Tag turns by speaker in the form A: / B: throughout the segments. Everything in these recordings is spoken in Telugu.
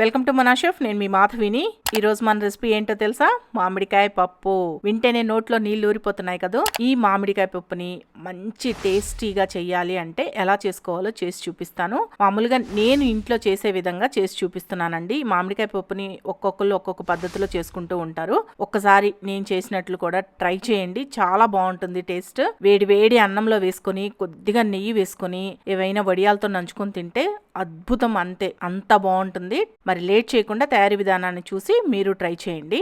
A: వెల్కమ్ టు మనా షెఫ్. నేను మీ మాధవిని. ఈ రోజు మన రెసిపీ ఏంటో తెలుసా? మామిడికాయ పప్పు. వింటేనే నోట్లో నీళ్లు ఊరిపోతున్నాయి కదా. ఈ మామిడికాయ పప్పుని మంచి టేస్టీగా చెయ్యాలి అంటే ఎలా చేసుకోవాలో చేసి చూపిస్తాను. మామూలుగా నేను ఇంట్లో చేసే విధంగా చేసి చూపిస్తున్నానండి. ఈ మామిడికాయ పప్పుని ఒక్కొక్కరు ఒక్కొక్క పద్ధతిలో చేసుకుంటూ ఉంటారు. ఒక్కసారి నేను చేసినట్లు కూడా ట్రై చేయండి. చాలా బాగుంటుంది టేస్ట్. వేడి వేడి అన్నంలో వేసుకొని కొద్దిగా నెయ్యి వేసుకొని ఏవైనా వడియాలతో నంచుకొని తింటే అద్భుతం. అంత బాగుంటుంది. మరి లేట్ చేయకుండా తయారీ విధానాన్ని చూసి మీరు ట్రై చేయండి.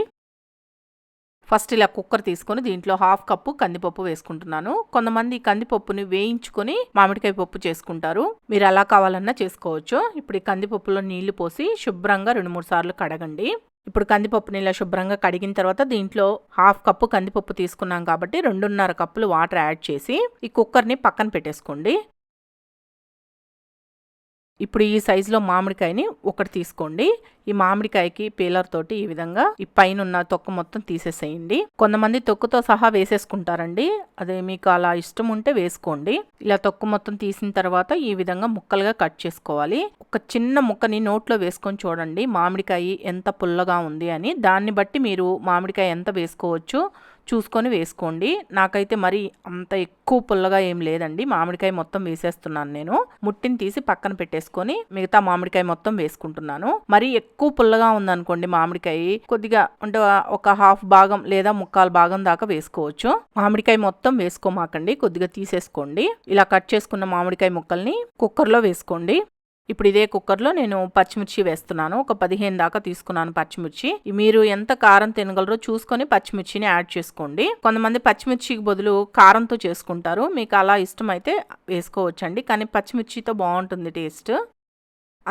A: ఫస్ట్ ఇలా కుక్కర్ తీసుకొని దీంట్లో 1/2 కప్పు కందిపప్పు వేసుకుంటున్నాను. కొంతమంది కందిపప్పుని వేయించుకొని మామిడికాయ పప్పు చేసుకుంటారు. మీరు అలా కావాలన్నా చేసుకోవచ్చు. ఇప్పుడు ఈ కందిపప్పులో నీళ్లు పోసి శుభ్రంగా 2-3 సార్లు కడగండి. ఇప్పుడు కందిపప్పుని ఇలా శుభ్రంగా కడిగిన తర్వాత దీంట్లో 1/2 కప్పు కందిపప్పు తీసుకున్నాం కాబట్టి 2.5 కప్పులు వాటర్ యాడ్ చేసి ఈ కుక్కర్ని పక్కన పెట్టేసుకోండి. ఇప్పుడు ఈ సైజులో మామిడికాయని ఒకటి తీసుకోండి. ఈ మామిడికాయకి పీలర్ తోటి ఈ విధంగా ఈ పైన ఉన్న తొక్క మొత్తం తీసేసేయండి. కొంతమంది తొక్కుతో సహా వేసేసుకుంటారండి. అదే మీకు అలా ఇష్టం ఉంటే వేసుకోండి. ఇలా తొక్కు మొత్తం తీసిన తర్వాత ఈ విధంగా ముక్కలుగా కట్ చేసుకోవాలి. ఒక చిన్న ముక్కని నోట్లో వేసుకొని చూడండి మామిడికాయ ఎంత పుల్లగా ఉంది అని. దాన్ని బట్టి మీరు మామిడికాయ ఎంత వేసుకోవచ్చు చూసుకొని వేసుకోండి. నాకైతే మరి అంత ఎక్కువ పుల్లగా ఏం లేదండి. మామిడికాయ మొత్తం వేసేస్తున్నాను నేను. ముట్టిని తీసి పక్కన పెట్టేసుకొని మిగతా మామిడికాయ మొత్తం వేసుకుంటున్నాను. మరి ఎక్కువ పుల్లగా ఉందనుకోండి మామిడికాయ కొద్దిగా అంటే ఒక 1/2 భాగం లేదా 1/4 భాగం దాకా వేసుకోవచ్చు. మామిడికాయ మొత్తం వేసుకోమాకండి, కొద్దిగా తీసేసుకోండి. ఇలా కట్ చేసుకున్న మామిడికాయ ముక్కల్ని కుక్కర్లో వేసుకోండి. ఇప్పుడు ఇదే కుక్కర్లో నేను పచ్చిమిర్చి వేస్తున్నాను. ఒక 15 దాకా తీసుకున్నాను పచ్చిమిర్చి. మీరు ఎంత కారం తినగలరో చూసుకొని పచ్చిమిర్చిని యాడ్ చేసుకోండి. కొంతమంది పచ్చిమిర్చికి బదులు కారంతో చేసుకుంటారు. మీకు అలా ఇష్టమైతే వేసుకోవచ్చండి, కానీ పచ్చిమిర్చితో బాగుంటుంది టేస్ట్.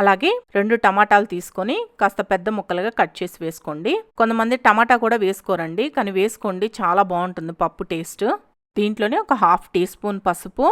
A: అలాగే 2 టమాటాలు తీసుకొని కాస్త పెద్ద ముక్కలుగా కట్ చేసి వేసుకోండి. కొంతమంది టమాటా కూడా వేసుకోరండి, కానీ వేసుకోండి, చాలా బాగుంటుంది పప్పు టేస్ట్. దీంట్లోనే ఒక 1/2 టీ స్పూన్ పసుపు,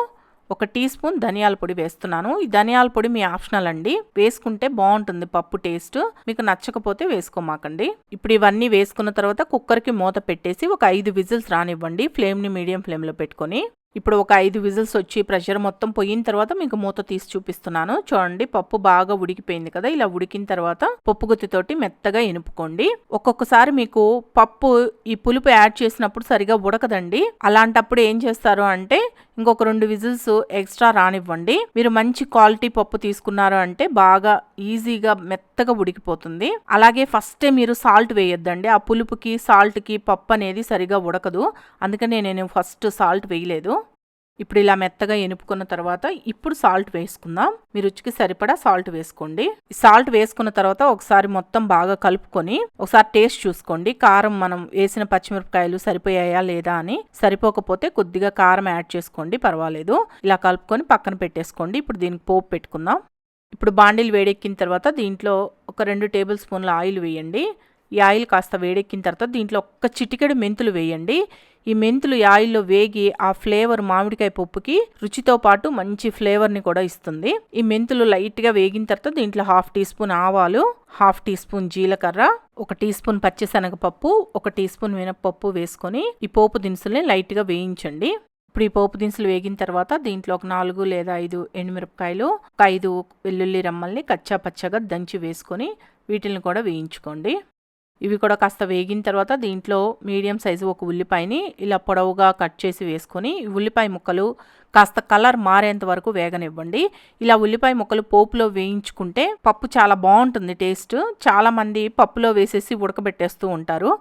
A: 1 టీ స్పూన్ ధనియాల పొడి వేస్తున్నాను. ఈ ధనియాల పొడి మీ ఆప్షనల్ అండి, వేసుకుంటే బాగుంటుంది పప్పు టేస్ట్. మీకు నచ్చకపోతే వేసుకోమాకండి. ఇప్పుడు ఇవన్నీ వేసుకున్న తర్వాత కుక్కర్కి మూత పెట్టేసి ఒక 5 విజిల్స్ రానివ్వండి. ఫ్లేమ్ని మీడియం ఫ్లేమ్లో పెట్టుకొని. ఇప్పుడు ఒక 5 విజిల్స్ వచ్చి ప్రెషర్ మొత్తం పోయిన తర్వాత మీకు మూత తీసి చూపిస్తున్నాను. చూడండి పప్పు బాగా ఉడికిపోయింది కదా. ఇలా ఉడికిన తర్వాత పప్పు గుత్తితోటి మెత్తగా ఎనుపుకోండి. ఒక్కొక్కసారి మీకు పప్పు ఈ పులుపు యాడ్ చేసినప్పుడు సరిగా ఉడకదండి. అలాంటప్పుడు ఏం చేస్తారు అంటే ఇంకొక 2 విజిల్స్ ఎక్స్ట్రా రానివ్వండి. మీరు మంచి క్వాలిటీ పప్పు తీసుకున్నారు అంటే బాగా ఈజీగా మెత్తగా ఉడికిపోతుంది. అలాగే ఫస్టే మీరు సాల్ట్ వేయొద్దండి. ఆ పులుపుకి సాల్ట్కి పప్పు అనేది సరిగా ఉడకదు. అందుకనే నేను ఫస్ట్ సాల్ట్ వేయలేదు. ఇప్పుడు ఇలా మెత్తగా ఎనుపుకున్న తర్వాత ఇప్పుడు సాల్ట్ వేసుకుందాం. మీ రుచికి సరిపడా సాల్ట్ వేసుకోండి. సాల్ట్ వేసుకున్న తర్వాత ఒకసారి మొత్తం బాగా కలుపుకొని ఒకసారి టేస్ట్ చూసుకోండి. కారం మనం వేసిన పచ్చిమిరపకాయలు సరిపోయాయా లేదా అని. సరిపోకపోతే కొద్దిగా కారం యాడ్ చేసుకోండి, పర్వాలేదు. ఇలా కలుపుకొని పక్కన పెట్టేసుకోండి. ఇప్పుడు దీనికి పోపు పెట్టుకుందాం. ఇప్పుడు బాండిల్ వేడెక్కిన తర్వాత దీంట్లో ఒక 2 టేబుల్ స్పూన్ల ఆయిల్ వేయండి. ఈ ఆయిల్ కాస్త వేడెక్కిన తర్వాత దీంట్లో ఒక్క చిటికెడు మెంతులు వేయండి. ఈ మెంతులు ఈ ఆయిల్లో వేగి ఆ ఫ్లేవర్ మామిడికాయ పప్పుకి రుచితో పాటు మంచి ఫ్లేవర్ని కూడా ఇస్తుంది. ఈ మెంతులు లైట్గా వేగిన తర్వాత దీంట్లో 1/2 టీ స్పూన్ ఆవాలు, 1/2 టీ స్పూన్ జీలకర్ర, 1 టీ స్పూన్ పచ్చిశనగపప్పు, 1 టీ స్పూన్ మినపప్పు వేసుకొని ఈ పోపు దినుసుల్ని లైట్గా వేయించండి. ఇప్పుడు ఈ పోపు దినుసులు వేగిన తర్వాత దీంట్లో ఒక 4 లేదా 5 ఎండుమిరపకాయలు, ఒక 5 వెల్లుల్లి రమ్మల్ని కచ్చా పచ్చగా దంచి వేసుకొని వీటిని కూడా వేయించుకోండి. ఇవి కూడా కాస్త వేగిన తర్వాత దీంట్లో మీడియం సైజు ఒక ఉల్లిపాయని ఇలా పొడవుగా కట్ చేసి వేసుకొని ఉల్లిపాయ ముక్కలు కాస్త కలర్ మారేంత వరకు వేగనివ్వండి. ఇలా ఉల్లిపాయ ముక్కలు పోపులో వేయించుకుంటే పప్పు చాలా బాగుంటుంది టేస్ట్. చాలామంది పప్పులో వేసేసి ఉడకబెట్టేస్తూ ఉంటారు,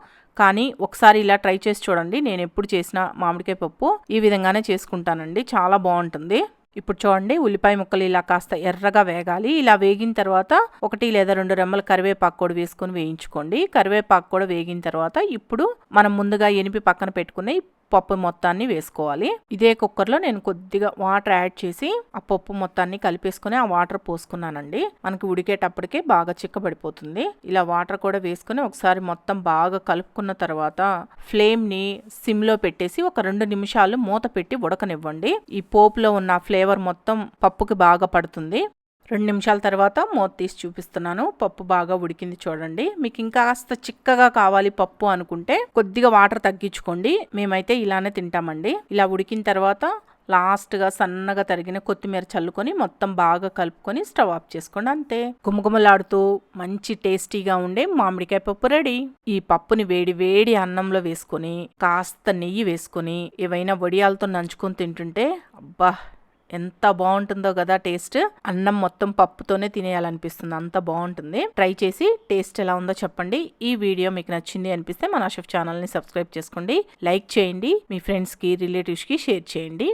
A: కానీ ఒకసారి ఇలా ట్రై చేసి చూడండి. నేను ఎప్పుడు చేసిన మామిడికాయ పప్పు ఈ విధంగానే చేసుకుంటానండి, చాలా బాగుంటుంది. ఇప్పుడు చూడండి ఉల్లిపాయ ముక్కలు ఇలా కాస్త ఎర్రగా వేగాలి. ఇలా వేగిన తర్వాత 1 లేదా 2 రెమ్మల కరివేపాకు కూడా వేసుకొని వేయించుకోండి. కరివేపాకు కూడా వేగిన తర్వాత ఇప్పుడు మనం ముందుగా ఎనిపి పక్కన పెట్టుకునే పప్పు మొత్తాన్ని వేసుకోవాలి. ఇదే కుక్కర్లో నేను కొద్దిగా వాటర్ యాడ్ చేసి ఆ పప్పు మొత్తాన్ని కలిపేసుకుని ఆ వాటర్ పోసుకున్నానండి. మనకి ఉడికేటప్పటికే బాగా చిక్కబడిపోతుంది. ఇలా వాటర్ కూడా వేసుకుని ఒకసారి మొత్తం బాగా కలుపుకున్న తర్వాత ఫ్లేమ్ని సిమ్లో పెట్టేసి ఒక 2 నిమిషాలు మూత పెట్టి ఉడకనివ్వండి. ఈ పోపులో ఉన్న ఫ్లేవర్ మొత్తం పప్పుకి బాగా పడుతుంది. 2 నిమిషాల తర్వాత మూత తీసి చూపిస్తున్నాను. పప్పు బాగా ఉడికింది చూడండి. మీకు ఇంకా కాస్త చిక్కగా కావాలి పప్పు అనుకుంటే కొద్దిగా వాటర్ తగ్గించుకోండి. మేమైతే ఇలానే తింటామండి. ఇలా ఉడికిన తర్వాత లాస్ట్గా సన్నగా తరిగిన కొత్తిమీర చల్లుకొని మొత్తం బాగా కలుపుకొని స్టవ్ ఆఫ్ చేసుకోండి. అంతే, గుమగుమలాడుతూ మంచి టేస్టీగా ఉండే మామిడికాయ పప్పు రెడీ. ఈ పప్పుని వేడి వేడి అన్నంలో వేసుకొని కాస్త నెయ్యి వేసుకొని ఏవైనా వడియాలతో నంచుకొని తింటుంటే అబ్బా ఎంత బాగుంటుందో కదా టేస్ట్. అన్నం మొత్తం పప్పుతోనే తినేయాలనిపిస్తుంది, అంత బాగుంటుంది. ట్రై చేసి టేస్ట్ ఎలా ఉందో చెప్పండి. ఈ వీడియో మీకు నచ్చింది అనిపిస్తే మన షెఫ్ ఛానల్ని సబ్స్క్రైబ్ చేసుకోండి, లైక్ చేయండి, మీ ఫ్రెండ్స్కి రిలేటివ్స్కి షేర్ చేయండి.